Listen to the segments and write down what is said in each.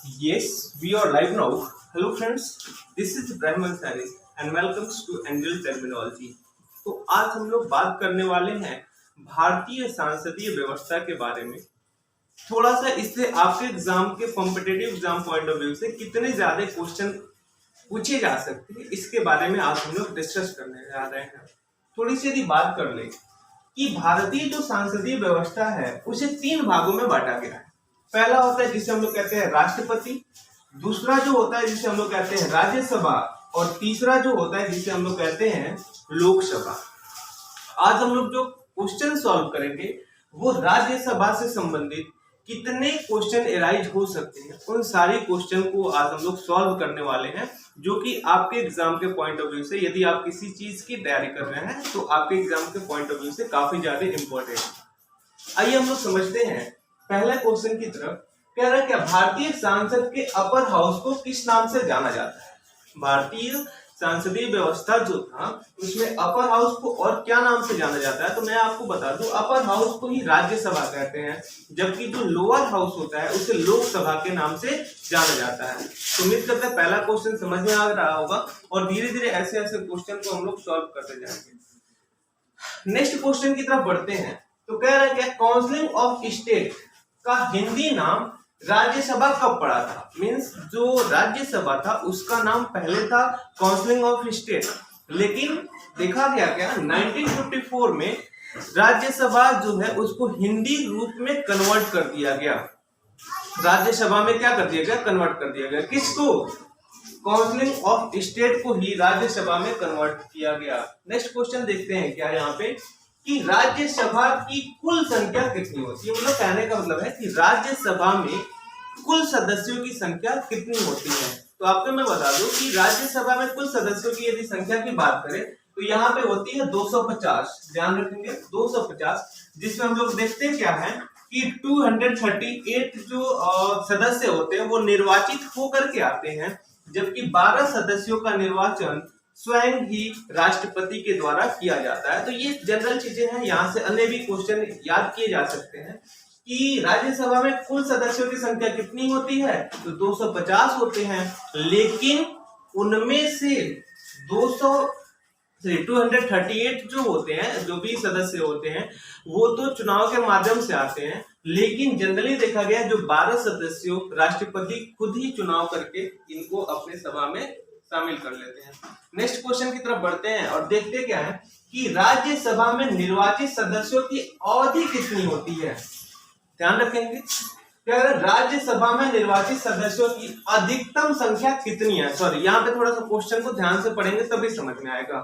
Yes, we are live now. Hello friends, this is Ibrahim Ansari and welcome to Angel Terminology. तो आज हम लोग बात करने वाले हैं भारतीय सांसदीय व्यवस्था के बारे में। थोड़ा सा इससे आपके एग्जाम के competitive exam point of view से कितने ज्यादा क्वेश्चन पूछे जा सकते हैं इसके बारे में आज हम लोग डिस्कस करने जा रहे हैं। थोड़ी सी यदि बात कर ले कि भारतीय जो सांसदीय व्यवस्था है उसे तीन भागों में बांटा गया है। पहला होता है जिसे हम लोग कहते हैं राष्ट्रपति, दूसरा जो होता है जिसे हम लोग कहते हैं राज्यसभा और तीसरा जो होता है जिसे हम लोग कहते हैं लोकसभा। आज हम लोग जो क्वेश्चन सॉल्व करेंगे वो राज्यसभा से संबंधित कितने क्वेश्चन एराइज हो सकते हैं उन सारी क्वेश्चन को आज हम लोग सॉल्व करने वाले हैं, जो कि आपके एग्जाम के पॉइंट ऑफ व्यू से यदि आप किसी चीज की तैयारी कर रहे हैं तो आपके एग्जाम के पॉइंट ऑफ व्यू से काफी ज्यादा इंपॉर्टेंट है। आइए हम लोग समझते हैं पहले क्वेश्चन की तरफ। कह रहा है क्या भारतीय संसद के अपर हाउस को किस नाम से जाना जाता है। भारतीय संसदीय व्यवस्था जो था उसमें अपर हाउस को और क्या नाम से जाना जाता है, तो मैं आपको बता दूं अपर हाउस को ही राज्यसभा कहते हैं, जबकि जो लोअर हाउस होता है उसे लोकसभा के नाम से जाना जाता है। तो उम्मीद करते हैं पहला क्वेश्चन समझ में आ रहा होगा और धीरे धीरे ऐसे ऐसे क्वेश्चन को हम लोग सॉल्व करते जाएंगे। नेक्स्ट क्वेश्चन की तरफ बढ़ते हैं। तो कह रहा है क्या काउंसिल ऑफ स्टेट का हिंदी नाम राज्यसभा कब पड़ा था। मींस जो राज्यसभा था उसका नाम पहले था काउंसिल ऑफ स्टेट, लेकिन देखा गया क्या 1954 में राज्यसभा जो है उसको हिंदी रूप में कन्वर्ट कर दिया गया। राज्यसभा में क्या कर दिया गया, कन्वर्ट कर दिया गया। किसको, काउंसिल ऑफ स्टेट को ही राज्यसभा में कन्वर्ट किया गया। नेक्स्ट क्वेश्चन देखते हैं क्या यहाँ पे कि राज्यसभा की कुल संख्या कितनी होती है। मतलब कहने का मतलब है कि राज्यसभा में कुल सदस्यों की संख्या कितनी होती है। तो आपको मैं बता दूं कि राज्यसभा में कुल सदस्यों की यदि संख्या की बात करें तो यहाँ पे होती है 250। ध्यान रखेंगे 250, जिसमें हम लोग देखते हैं क्या है कि 238 जो सदस्य होते हैं वो निर्वाचित होकर के आते हैं, जबकि 12 सदस्यों का निर्वाचन स्वयं ही राष्ट्रपति के द्वारा किया जाता है। तो ये जनरल चीजें हैं, यहाँ से अन्य भी क्वेश्चन याद किए जा सकते हैं कि राज्यसभा में कुल सदस्यों की संख्या कितनी होती है, तो 250 होते हैं, लेकिन उनमें से 238 जो होते हैं, जो भी सदस्य होते हैं वो तो चुनाव के माध्यम से आते हैं, लेकिन जनरली देखा गया जो 12 सदस्यों राष्ट्रपति खुद ही चुनाव करके इनको अपने सभा में शामिल कर लेते हैं। नेक्स्ट क्वेश्चन की तरफ बढ़ते हैं और देखते क्या है कि राज्यसभा में निर्वाचित सदस्यों की अवधि कितनी होती है। ध्यान रखेंगे क्या राज्यसभा में निर्वाचित सदस्यों की अधिकतम संख्या कितनी है। सॉरी, यहाँ पे थोड़ा सा क्वेश्चन को ध्यान से पढ़ेंगे तभी समझ में आएगा।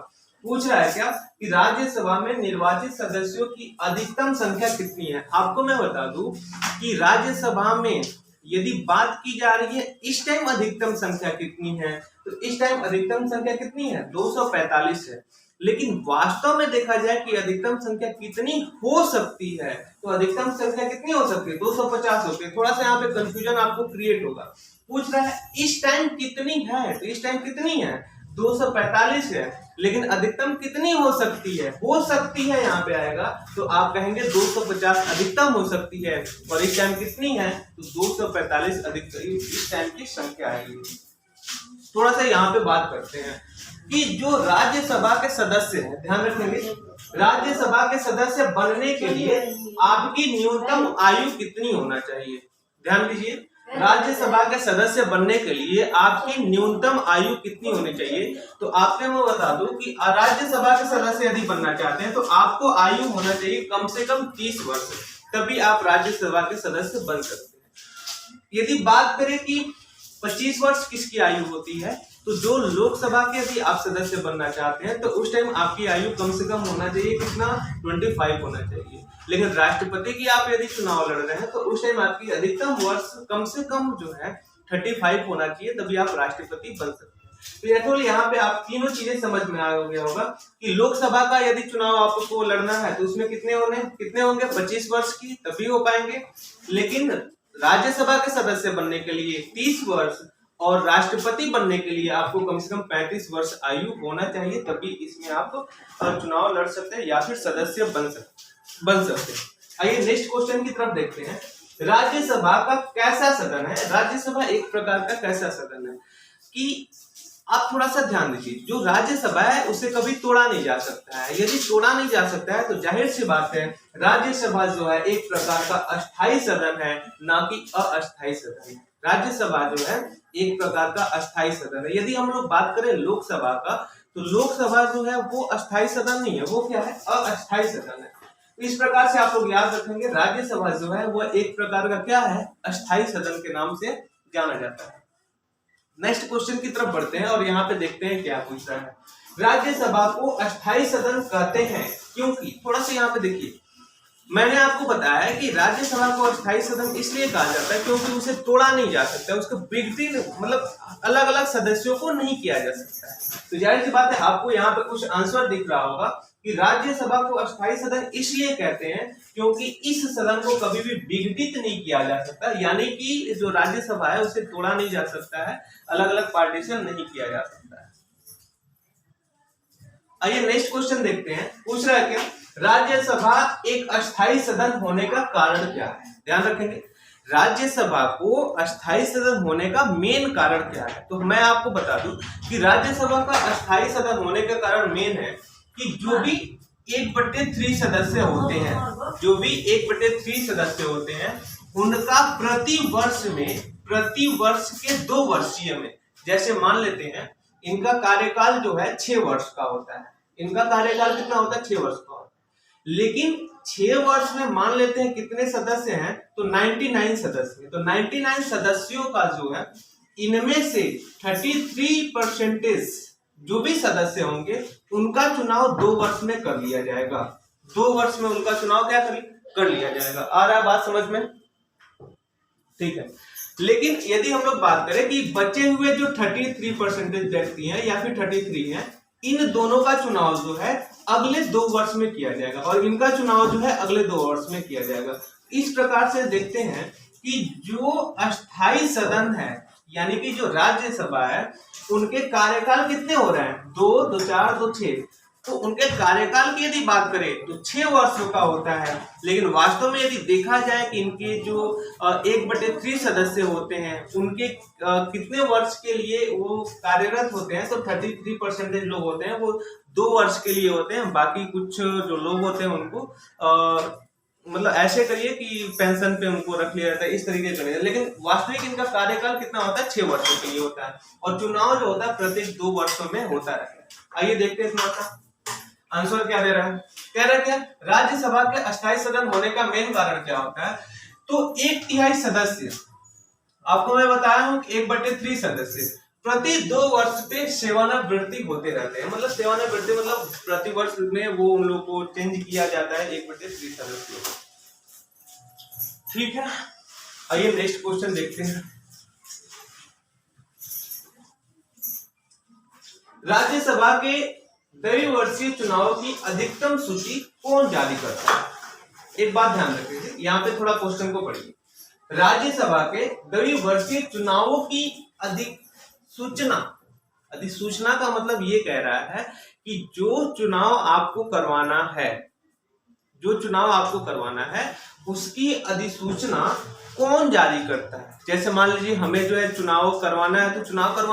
पूछ रहा है क्या कि राज्यसभा में निर्वाचित सदस्यों की अधिकतम संख्या कितनी है। आपको मैं बता दूं कि राज्यसभा में यदि बात की जा रही है इस टाइम अधिकतम संख्या कितनी है, तो इस टाइम अधिकतम संख्या कितनी है, 245 है। लेकिन वास्तव में देखा जाए कि अधिकतम संख्या कितनी हो सकती है, तो अधिकतम संख्या कितनी हो सकती है, 250 होती है। थोड़ा सा यहाँ पे कंफ्यूजन आपको क्रिएट होगा। पूछ रहा है इस टाइम कितनी है, तो इस टाइम कितनी है, 245 है, लेकिन अधिकतम कितनी हो सकती है, हो सकती है यहाँ पे आएगा तो आप कहेंगे 250 अधिकतम हो सकती है, और इस टाइम कितनी है तो 245 अधिकतम इस टाइम की संख्या आएगी। थोड़ा सा यहाँ पे बात करते हैं कि जो राज्यसभा के सदस्य हैं, ध्यान रखेंगे राज्यसभा के सदस्य बनने के लिए आपकी न्यूनतम आयु कितनी होना चाहिए। ध्यान दीजिए, राज्यसभा के सदस्य बनने के लिए आपकी न्यूनतम आयु कितनी होनी चाहिए। तो आपको मैं बता दूं कि राज्यसभा के सदस्य यदि बनना चाहते हैं तो आपको आयु होना चाहिए कम से कम 30 वर्ष, तभी आप राज्यसभा के सदस्य बन सकते हैं। यदि बात करें कि 25 वर्ष किसकी आयु होती है, तो जो लोकसभा के यदि आप सदस्य बनना चाहते हैं तो उस टाइम आपकी आयु कम से कम होना चाहिए कितना, 25 होना चाहिए। लेकिन राष्ट्रपति की आप यदि चुनाव लड़ रहे हैं तो उस टाइम आपकी अधिकतम वर्ष कम से कम जो है 35 होना चाहिए, तभी आप राष्ट्रपति बन सकते हैं। तो यथोल यहाँ पे आप तीनों चीजें समझ में आ गया होगा कि लोकसभा का यदि चुनाव आपको लड़ना है तो उसमें कितने होंगे 25 वर्ष की, तभी हो पाएंगे। लेकिन राज्यसभा के सदस्य बनने के लिए 30 वर्ष और राष्ट्रपति बनने के लिए आपको कम से कम 35 वर्ष आयु होना चाहिए, तभी इसमें आप चुनाव लड़ सकते हैं या फिर सदस्य बन सकते हैं। आइए नेक्स्ट क्वेश्चन की तरफ देखते हैं राज्यसभा का कैसा सदन है? राज्यसभा एक प्रकार का कैसा सदन है कि आप थोड़ा सा ध्यान दीजिए, जो राज्यसभा है उसे कभी तोड़ा नहीं जा सकता है। यदि तोड़ा नहीं जा सकता है तो जाहिर सी बात है राज्यसभा जो है एक प्रकार का अस्थायी सदन है, ना कि अस्थायी सदन है। राज्यसभा जो है एक प्रकार का अस्थायी सदन है। यदि हम लोग बात करें लोकसभा का, तो लोकसभा जो है वो अस्थायी सदन नहीं है, वो क्या है? अस्थायी सदन है। इस प्रकार से आप लोग याद रखेंगे, राज्यसभा जो है वो एक प्रकार का क्या है? अस्थायी सदन के नाम से जाना जाता है। नेक्स्ट क्वेश्चन की तरफ बढ़ते हैं और यहाँ पे देखते हैं क्या पूछा है। राज्यसभा को अस्थायी सदन कहते हैं क्योंकि, थोड़ा सा यहाँ पे देखिए, मैंने आपको बताया कि राज्यसभा को अस्थायी सदन इसलिए कहा जाता है क्योंकि उसे तोड़ा नहीं जा सकता, उसको बिगड़ी मतलब अलग अलग सदस्यों को नहीं किया जा सकता है। तो जाहिर सी बात है आपको यहाँ पे कुछ आंसर दिख रहा होगा कि राज्यसभा को अस्थायी सदन इसलिए कहते हैं क्योंकि इस सदन को कभी भी विघटित नहीं किया जा सकता, यानी कि जो राज्यसभा है उसे तोड़ा नहीं जा सकता है, अलग अलग पार्टीशन नहीं किया जा सकता है। आइए नेक्स्ट क्वेश्चन देखते हैं। पूछ रहा है क्या? राज्यसभा एक अस्थायी सदन होने का कारण क्या है? ध्यान रखेंगे, राज्यसभा को अस्थायी सदन होने का मेन कारण क्या है? तो मैं आपको बता दूं कि राज्यसभा का अस्थायी सदन होने का कारण मेन है कि जो भी 1/3 सदस्य होते हैं, जो भी 1/3 सदस्य होते हैं, उनका प्रति वर्ष के 2 वर्षीय में, जैसे मान लेते हैं इनका कार्यकाल जो है 6 वर्ष का होता है। इनका कार्यकाल कितना होता है? 6 वर्ष का होता है। लेकिन 6 वर्ष में मान लेते हैं कितने सदस्य हैं? तो 99 सदस्य हैं। तो 99 सदस्यों का जो है, इनमें से 33% जो भी सदस्य होंगे उनका चुनाव 2 वर्ष में कर लिया जाएगा। 2 वर्ष में उनका चुनाव क्या कर लिया जाएगा। आ रहा है बात समझ में? ठीक है। लेकिन यदि हम लोग बात करें कि बचे हुए जो 33% व्यक्ति हैं या फिर 33 हैं, इन दोनों का चुनाव जो है अगले 2 वर्ष में किया जाएगा और इनका चुनाव जो है अगले 2 वर्ष में किया जाएगा। इस प्रकार से देखते हैं कि जो अस्थायी सदन है, यानी कि जो राज्यसभा है, उनके कार्यकाल कितने हो रहे हैं? 2, 2, 4, 2, 6। तो उनके कार्यकाल की यदि बात करें तो 6 वर्षों का होता है। लेकिन वास्तव में यदि देखा जाए कि इनके जो 1/3 सदस्य होते हैं, उनके कितने वर्ष के लिए वो कार्यरत होते हैं, तो 33% लोग होते हैं वो 2 वर्ष के लिए होते हैं। बाकी कुछ जो लोग होते हैं उनको मतलब ऐसे करिए कि पेंशन पे उनको रख लिया जाता है, इस तरीके से। लेकिन वास्तविक इनका कार्यकाल कितना होता है? 6 वर्षों के लिए होता है और चुनाव जो होता है प्रत्येक 2 वर्षों में होता है। आइए देखते हैं थोड़ा सा आंसर क्या दे रहा है। कह रहा है क्या? राज्यसभा के अस्थायी सदन होने का मेन कारण क्या होता है? तो 1/3 सदस्य, आपको मैं बताया हूं कि 1/3 सदस्य प्रति 2 वर्ष पे सेवानिवृत्ति होते रहते हैं। मतलब सेवानिवृत्ति मतलब प्रति वर्ष में वो उन लोग को चेंज किया जाता है 1/3 सदस्य। ठीक है, आइए नेक्स्ट क्वेश्चन देखते हैं। राज्यसभा के द्विवर्षीय चुनाव की अधिकतम सूची कौन जारी करता है? एक बात ध्यान रखिए, यहाँ पे थोड़ा क्वेश्चन को पढ़िए। राज्यसभा के द्विवर्षीय चुनावों की अधिसूचना का मतलब ये कह रहा है कि जो चुनाव आपको करवाना है उसकी अधिसूचना कौन जारी करता है। जैसे मान लीजिए हमें जो है चुनाव करवाना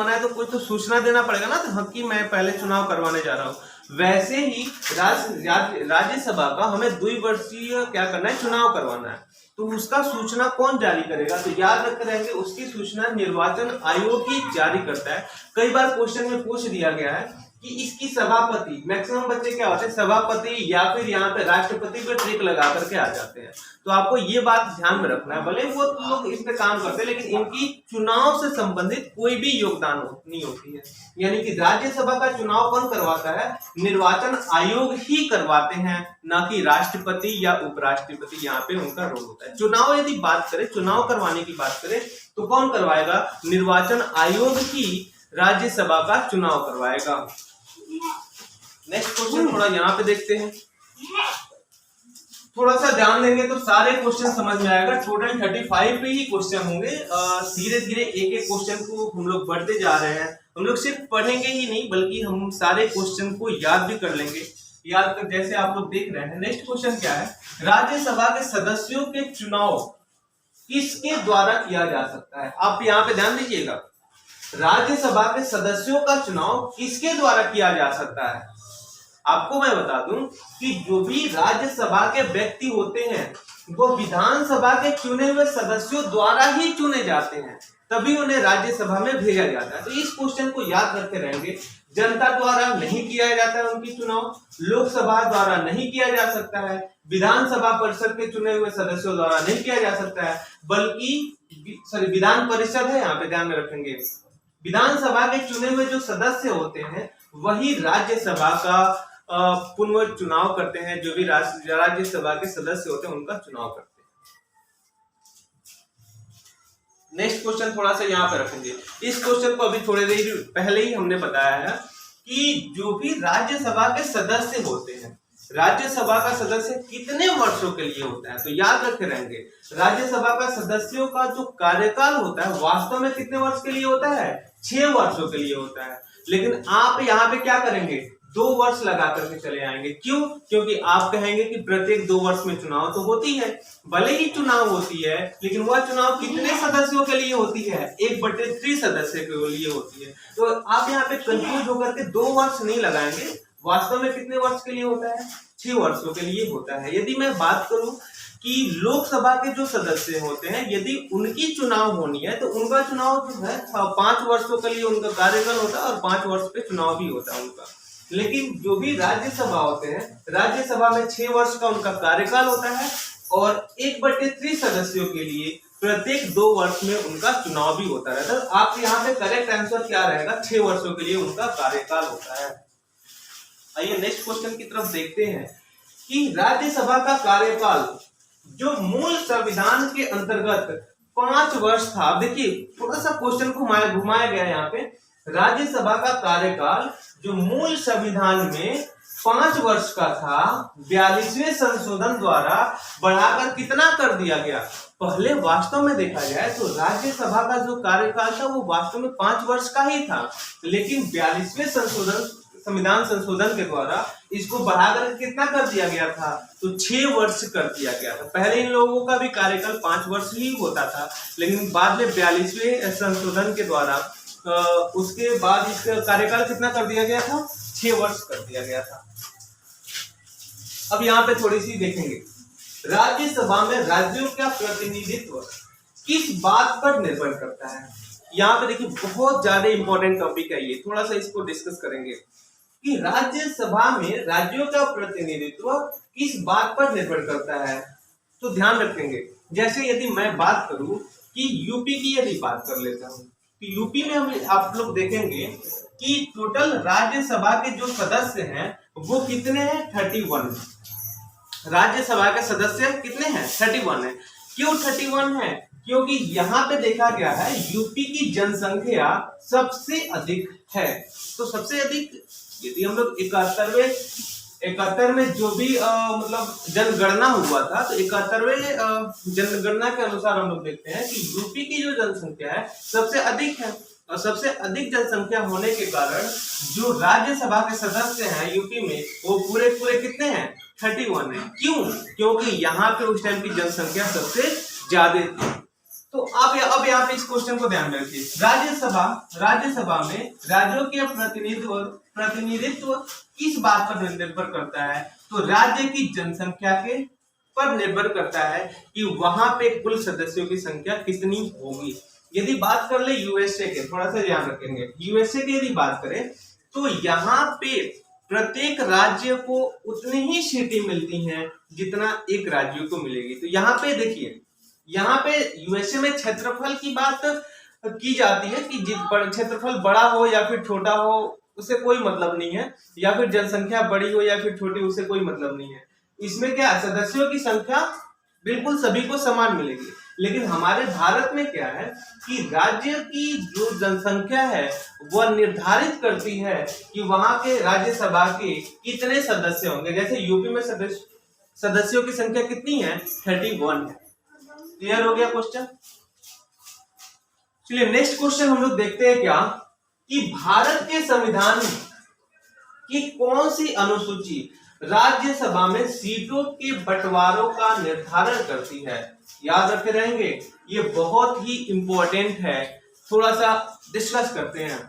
है, तो कोई तो सूचना देना पड़ेगा ना, तो कि मैं पहले चुनाव करवाने जा रहा हूँ। वैसे ही राज्यसभा का हमें द्विवर्षीय क्या करना है? चुनाव करवाना है। तो उसका सूचना कौन जारी करेगा? तो याद रखते रहेंगे, उसकी सूचना निर्वाचन आयोग ही जारी करता है। कई बार क्वेश्चन में पूछ दिया गया है कि इसकी सभापति, मैक्सिमम बच्चे क्या होते हैं? सभापति या फिर यहाँ पे राष्ट्रपति पे ट्रिक लगा करके आ जाते हैं। तो आपको ये बात ध्यान में रखना है, भले वो लोग इस पे काम करते हैं लेकिन इनकी चुनाव से संबंधित कोई भी योगदान नहीं होती है। यानी कि राज्यसभा का चुनाव कौन करवाता है? निर्वाचन आयोग ही करवाते हैं, ना कि राष्ट्रपति या उपराष्ट्रपति। यहाँ पे उनका रोल होता है। चुनाव यदि बात करें, चुनाव करवाने की बात करें तो कौन करवाएगा? निर्वाचन आयोग ही राज्यसभा का चुनाव करवाएगा। नेक्स्ट क्वेश्चन थोड़ा यहाँ पे देखते हैं। थोड़ा सा ध्यान देंगे तो सारे क्वेश्चन समझ में आएगा। टोटल 35 पे ही क्वेश्चन होंगे। धीरे धीरे एक एक क्वेश्चन को हम लोग बढ़ते जा रहे हैं। हम लोग सिर्फ पढ़ेंगे ही नहीं बल्कि हम सारे क्वेश्चन को याद भी कर लेंगे। याद कर जैसे आप लोग देख रहे हैं। नेक्स्ट क्वेश्चन क्या है? राज्यसभा के सदस्यों के चुनाव किसके द्वारा किया जा सकता है? आप यहाँ पे ध्यान दीजिएगा, राज्यसभा के सदस्यों का चुनाव किसके द्वारा किया जा सकता है? आपको मैं बता दूं कि जो भी राज्यसभा के व्यक्ति होते हैं वो विधानसभा के चुने हुए सदस्यों द्वारा ही चुने जाते हैं, तभी उन्हें राज्यसभा में भेजा जाता है। तो इस क्वेश्चन को याद रखते रहेंगे, जनता द्वारा नहीं किया जाता है उनकी चुनाव, लोकसभा द्वारा नहीं किया जा सकता है, विधानसभा परिषद के चुने हुए सदस्यों द्वारा नहीं किया जा सकता है, बल्कि विधान परिषद है, यहाँ पे ध्यान में रखेंगे, विधानसभा के चुने हुए जो सदस्य होते हैं वही राज्यसभा का पुनर्चुनाव करते हैं। जो भी राज्यसभा के सदस्य होते हैं उनका चुनाव करते हैं। नेक्स्ट क्वेश्चन थोड़ा सा यहाँ पे रखेंगे। इस क्वेश्चन को अभी थोड़ी देर पहले ही हमने बताया है कि जो भी राज्यसभा के सदस्य होते हैं, राज्यसभा का सदस्य कितने वर्षों के लिए होता है? तो याद रखे रहेंगे, राज्यसभा का सदस्यों का जो कार्यकाल होता है वास्तव में कितने वर्ष के लिए होता है? 6 वर्षों के लिए होता है। लेकिन आप यहाँ पे क्या करेंगे? 2 वर्ष लगा करके चले आएंगे। क्यों? क्योंकि आप कहेंगे कि प्रत्येक 2 वर्ष में चुनाव तो होती है, भले ही चुनाव होती है, लेकिन वह चुनाव कितने सदस्यों के लिए होती है? 1/3 सदस्य के लिए होती है। तो आप यहाँ पे कंफ्यूज होकर के 2 वर्ष नहीं लगाएंगे, वास्तव में कितने वर्ष के लिए होता है? 6 वर्षों के लिए होता है। यदि मैं बात करूं कि लोकसभा के जो सदस्य होते हैं यदि उनकी चुनाव होनी है तो उनका चुनाव जो है 5 वर्षों के लिए उनका कार्यकाल होता है और 5 वर्ष पे चुनाव भी होता है उनका। लेकिन जो भी राज्यसभा होते हैं, राज्यसभा में 6 वर्ष का उनका कार्यकाल होता है और 1/3 सदस्यों के लिए प्रत्येक 2 वर्ष में उनका चुनाव भी होता रहता है। तो आप यहाँ पे करेक्ट आंसर क्या रहेगा? 6 वर्षों के लिए उनका कार्यकाल होता है। आइए नेक्स्ट क्वेश्चन की तरफ देखते हैं कि राज्यसभा का कार्यकाल जो मूल संविधान के अंतर्गत 5 वर्ष था। देखिए थोड़ा सा क्वेश्चन को घुमाया गया यहाँ पे। राज्यसभा का कार्यकाल जो मूल संविधान में 5 वर्ष का था, 42वें संशोधन द्वारा बढ़ाकर कितना कर दिया गया? पहले वास्तव में देखा जाए तो राज्यसभा का जो कार्यकाल था वो वास्तव में 5 वर्ष का ही था, लेकिन 42वें संविधान संशोधन के द्वारा इसको बढ़ाकर कितना कर दिया गया था? तो 6 वर्ष कर दिया गया था। पहले इन लोगों का भी कार्यकाल 5 वर्ष ही होता था, लेकिन बाद में 42वें संशोधन के द्वारा उसके बाद इसका कार्यकाल कितना कर दिया गया था? 6 वर्ष कर दिया गया था। अब यहाँ पे थोड़ी सी देखेंगे, राज्यसभा में राज्यों का प्रतिनिधित्व किस बात पर निर्भर करता है? यहाँ पे देखिए बहुत ज्यादा इंपॉर्टेंट टॉपिक है ये, थोड़ा सा इसको डिस्कस करेंगे कि राज्यसभा में राज्यों का प्रतिनिधित्व किस बात पर निर्भर करता है। तो ध्यान रखेंगे, जैसे यदि मैं बात करूं कि यूपी की यदि बात कर लेता हूं तो यूपी में हम आप लोग देखेंगे कि टोटल राज्यसभा के जो सदस्य हैं वो कितने हैं? 31। राज्यसभा के सदस्य कितने हैं? 31 है। क्यों 31 है? क्योंकि यहाँ पे देखा गया है यूपी की जनसंख्या सबसे अधिक है। तो सबसे अधिक यदि हम लोग 71 में जो भी मतलब जनगणना हुआ था, तो 71वें जनगणना के अनुसार हम लोग देखते हैं कि यूपी की जो जनसंख्या है सबसे अधिक है, और सबसे अधिक जनसंख्या होने के कारण जो राज्यसभा के सदस्य हैं यूपी में वो पूरे कितने हैं? 31 है। क्यों? क्योंकि यहाँ पे उस टाइम की जनसंख्या सबसे ज्यादा थी। तो अब यहाँ पे इस क्वेश्चन को ध्यान में रखिए, राज्यसभा में राज्यों के प्रतिनिधित्व किस बात पर निर्भर करता है? तो राज्य की जनसंख्या के पर निर्भर करता है कि वहां पे कुल सदस्यों की संख्या कितनी होगी। यदि बात कर ले यूएसए के, थोड़ा सा ध्यान रखेंगे, यूएसए की यदि बात करें तो यहाँ पे प्रत्येक राज्य को उतनी ही सीटें मिलती हैं जितना एक राज्य को मिलेगी। तो यहाँ पे देखिए, यहाँ पे यूएसए में क्षेत्रफल की बात की जाती है कि क्षेत्रफल बड़ा हो या फिर छोटा हो उससे कोई मतलब नहीं है, या फिर जनसंख्या बड़ी हो या फिर छोटी उससे कोई मतलब नहीं है। इसमें क्या सदस्यों की संख्या बिल्कुल सभी को समान मिलेगी। लेकिन हमारे भारत में क्या है कि राज्य की जो जनसंख्या है वह निर्धारित करती है कि वहां के राज्यसभा के कितने सदस्य होंगे। जैसे यूपी में सदस्यों की संख्या कितनी है? 31 है। क्लियर हो गया क्वेश्चन? चलिए नेक्स्ट क्वेश्चन हम लोग देखते हैं क्या कि भारत के संविधान की कौन सी अनुसूची राज्यसभा में सीटों के बंटवारों का निर्धारण करती है? याद रखे रहेंगे, ये बहुत ही इंपॉर्टेंट है, थोड़ा सा डिस्कस करते हैं।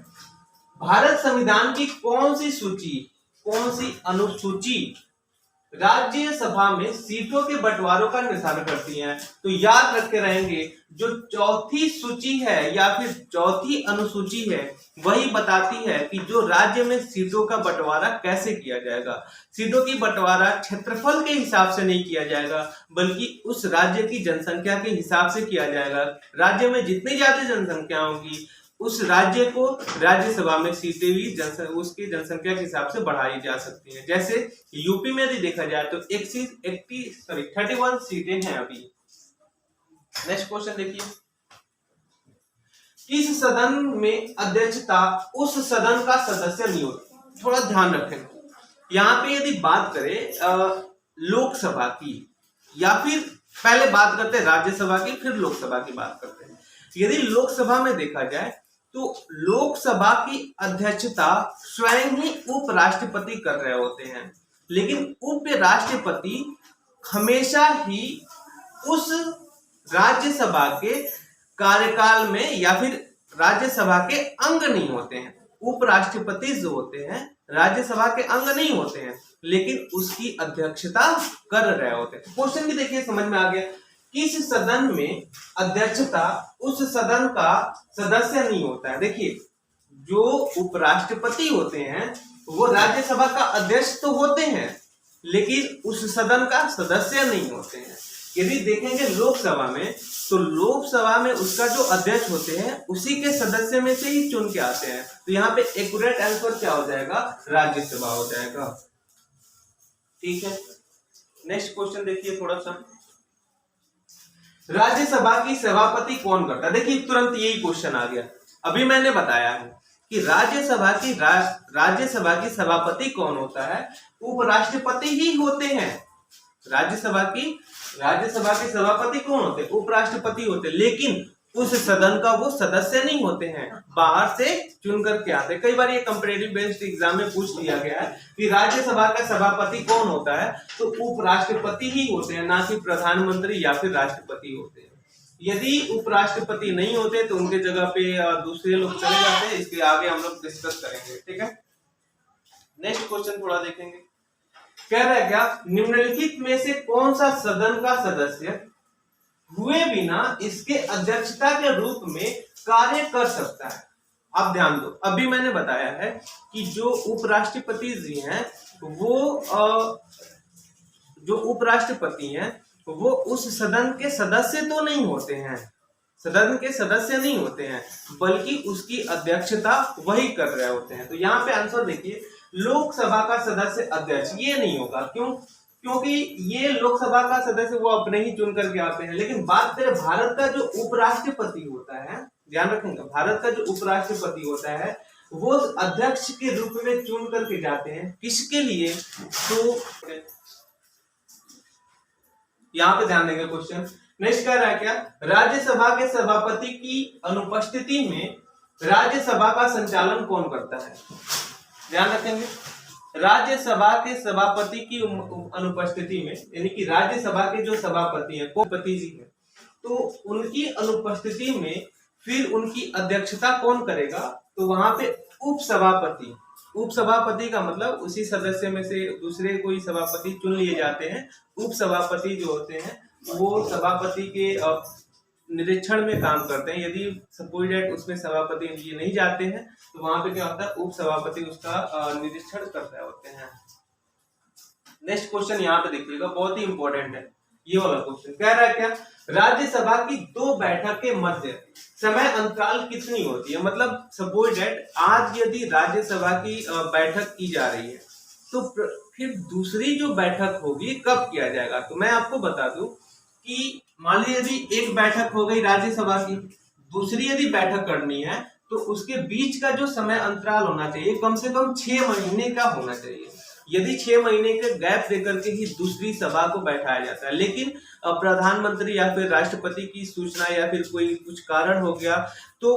भारत संविधान की कौन सी सूची, कौन सी अनुसूची राज्यसभा में सीटों के बंटवारों का निर्धारण करती हैं? तो याद रख के रहेंगे, जो चौथी सूची है या फिर चौथी अनुसूची है वही बताती है कि जो राज्य में सीटों का बंटवारा कैसे किया जाएगा। सीटों की बंटवारा क्षेत्रफल के हिसाब से नहीं किया जाएगा, बल्कि उस राज्य की जनसंख्या के हिसाब से किया जाएगा। राज्य में जितनी ज्यादा जनसंख्या होगी उस राज्य को राज्यसभा में सीटें भी उसकी जनसंख्या के हिसाब से बढ़ाई जा सकती हैं। जैसे यूपी में यदि देखा जाए तो 31 सीटें हैं अभी। नेक्स्ट क्वेश्चन देखिए, किस सदन में अध्यक्षता उस सदन का सदस्य नहीं होता? थोड़ा ध्यान रखें, यहाँ पे यदि बात करें लोकसभा की, या फिर पहले बात करते हैं राज्यसभा की फिर लोकसभा की बात करते हैं। यदि लोकसभा में देखा जाए तो लोकसभा की अध्यक्षता स्वयं ही उपराष्ट्रपति कर रहे होते हैं, लेकिन उपराष्ट्रपति हमेशा ही उस राज्यसभा के कार्यकाल में या फिर राज्यसभा के अंग नहीं होते हैं। उपराष्ट्रपति जो होते हैं राज्यसभा के अंग नहीं होते हैं, लेकिन उसकी अध्यक्षता कर रहे होते हैं। क्वेश्चन भी देखिए समझ में आ गया, किस सदन में अध्यक्षता उस सदन का सदस्य नहीं होता है। देखिए, जो उपराष्ट्रपति होते हैं वो राज्यसभा का अध्यक्ष तो होते हैं, लेकिन उस सदन का सदस्य नहीं होते हैं। यदि देखेंगे लोकसभा में, तो लोकसभा में उसका जो अध्यक्ष होते हैं उसी के सदस्य में से ही चुन के आते हैं। तो यहाँ पे एक्यूरेट आंसर क्या हो जाएगा? राज्यसभा हो जाएगा। ठीक है, नेक्स्ट क्वेश्चन देखिए थोड़ा सा, राज्यसभा की सभापति कौन करता है? देखिए तुरंत यही क्वेश्चन आ गया। अभी मैंने बताया है कि राज्यसभा की सभापति कौन होता है? उपराष्ट्रपति ही होते हैं। राज्यसभा की सभापति कौन होते हैं? उपराष्ट्रपति होते हैं, लेकिन उस सदन का वो सदस्य नहीं होते हैं, बाहर से चुन करके आते हैं। कई बार ये कंपैरेटिव बेस्ड एग्जाम में पूछ लिया गया है कि राज्यसभा का सभापति कौन होता है, तो उपराष्ट्रपति ही होते हैं, ना कि प्रधानमंत्री या फिर राष्ट्रपति होते हैं। यदि उपराष्ट्रपति नहीं होते तो उनके जगह पे दूसरे लोग चले जाते हैं। इसके आगे हम लोग डिस्कस करेंगे। ठीक है, नेक्स्ट क्वेश्चन थोड़ा देखेंगे। कह रहा है क्या, निम्नलिखित में से कौन सा सदन का सदस्य हुए बिना इसके अध्यक्षता के रूप में कार्य कर सकता है? आप ध्यान दो, अभी मैंने बताया है कि जो उपराष्ट्रपति जी हैं वो उस सदन के सदस्य तो नहीं होते हैं, बल्कि उसकी अध्यक्षता वही कर रहे होते हैं। तो यहाँ पे आंसर देखिए, लोकसभा का सदस्य अध्यक्ष, ये नहीं होगा। क्यों? क्योंकि ये लोकसभा का सदस्य वो अपने ही चुन करके आते हैं। लेकिन बात करें भारत का जो उपराष्ट्रपति होता है, ध्यान रखेंगे, भारत का जो उपराष्ट्रपति होता है वो अध्यक्ष के रूप में चुन करके जाते हैं। किसके लिए? तो यहाँ पे ध्यान देंगे क्वेश्चन। नेक्स्ट कह रहा है क्या, राज्यसभा के सभापति की अनुपस्थिति में राज्यसभा का संचालन कौन करता है? ध्यान रखेंगे, राज्यसभा के सभापति की अनुपस्थिति में, यानी कि राज्यसभा के जो सभापति हैं, सभापति जी हैं, तो उनकी अनुपस्थिति में फिर उनकी अध्यक्षता कौन करेगा? तो वहां पे उपसभापति का मतलब उसी सदस्य में से दूसरे कोई सभापति चुन लिए जाते हैं। उपसभापति जो होते हैं वो सभापति के निरीक्षण में काम करते हैं। यदि सपोज दैट उसमें सभापति ये नहीं जाते हैं तो वहां पे क्या होता है, उपसभापति उसका निरीक्षण कर रहे होते हैं। नेक्स्ट क्वेश्चन यहाँ पे देखिएगा, बहुत ही इंपॉर्टेंट है ये वाला क्वेश्चन। कह रहा है क्या, राज्यसभा की 2 बैठक के मध्य समय अंतराल कितनी होती है? मतलब सपोज दैट आज यदि राज्यसभा की बैठक की जा रही है तो फिर दूसरी जो बैठक होगी कब किया जाएगा? तो मैं आपको बता दूं कि मान लीजिए यदि एक बैठक हो गई राज्यसभा की, दूसरी यदि बैठक करनी है तो उसके बीच का जो समय अंतराल होना चाहिए कम से कम 6 महीने का होना चाहिए। यदि 6 महीने के गैप देकर के ही दूसरी सभा को बैठाया जाता है, लेकिन प्रधानमंत्री या फिर राष्ट्रपति की सूचना या फिर कोई कुछ कारण हो गया तो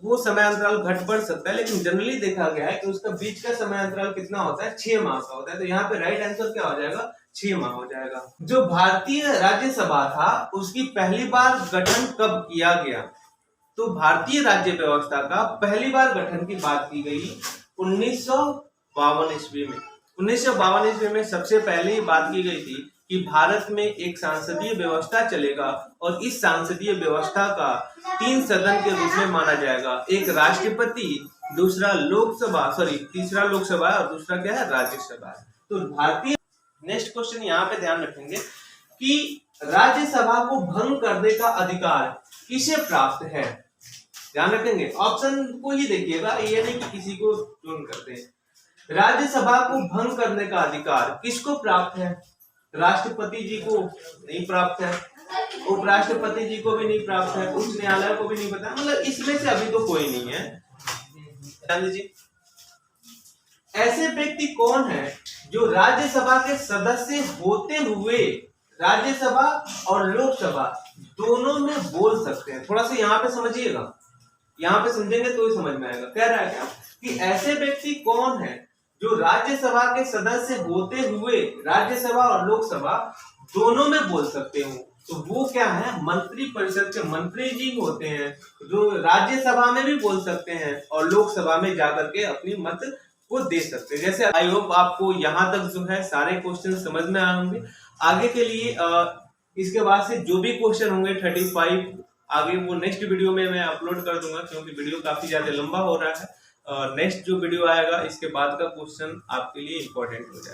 वो समय अंतराल घट बढ़ सकता है, लेकिन जनरली देखा गया है कि उसका बीच का समय अंतराल कितना होता है, 6 माह का होता है। तो यहाँ पे राइट आंसर क्या हो जाएगा, 6 माह हो जाएगा। जो भारतीय राज्यसभा था उसकी पहली बार गठन कब किया गया? तो भारतीय राज्य व्यवस्था का पहली बार गठन की बात की गई 1952 ईस्वी में। 1952 ईस्वी में सबसे पहले बात की गई थी कि भारत में एक सांसदीय व्यवस्था चलेगा और इस सांसदीय व्यवस्था का 3 सदन के रूप में माना जाएगा। एक राष्ट्रपति, दूसरा लोकसभा, तीसरा लोकसभा और दूसरा क्या है, राज्यसभा। तो भारतीय नेक्स्ट क्वेश्चन यहाँ पे ध्यान रखेंगे कि राज्यसभा को भंग करने का अधिकार किसे प्राप्त है? ध्यान रखेंगे, ऑप्शन को ही देखिएगा, ये नहीं कि किसी को चुन करते हैं। राज्यसभा को भंग करने का अधिकार किसको प्राप्त है? राष्ट्रपति जी को नहीं प्राप्त है, उपराष्ट्रपति जी को भी नहीं प्राप्त है, उच्च न्यायालय को भी नहीं पता, मतलब इसमें से अभी तो कोई नहीं है। ध्यान दीजिए, ऐसे व्यक्ति कौन है जो राज्यसभा के सदस्य होते हुए राज्यसभा और लोकसभा दोनों में बोल सकते हैं? थोड़ा सा यहाँ पे समझिएगा, यहाँ पे समझेंगे तो ही समझ में आएगा। कह रहा है क्या कि ऐसे व्यक्ति कौन है जो राज्यसभा के सदस्य होते हुए राज्यसभा और लोकसभा दोनों में बोल सकते हो? तो वो क्या है, मंत्री परिषद के मंत्री जी होते हैं जो राज्यसभा में भी बोल सकते हैं और लोकसभा में जाकर के अपनी मत को दे सकते हैं। जैसे आई होप आपको यहाँ तक जो है सारे क्वेश्चन समझ में आए होंगे। आगे के लिए इसके बाद से जो भी क्वेश्चन होंगे 35 आगे वो नेक्स्ट वीडियो में मैं अपलोड कर दूंगा, क्योंकि वीडियो काफी ज्यादा लंबा हो रहा है। नेक्स्ट जो वीडियो आएगा इसके बाद का क्वेश्चन आपके लिए इंपॉर्टेंट हो जाएगा।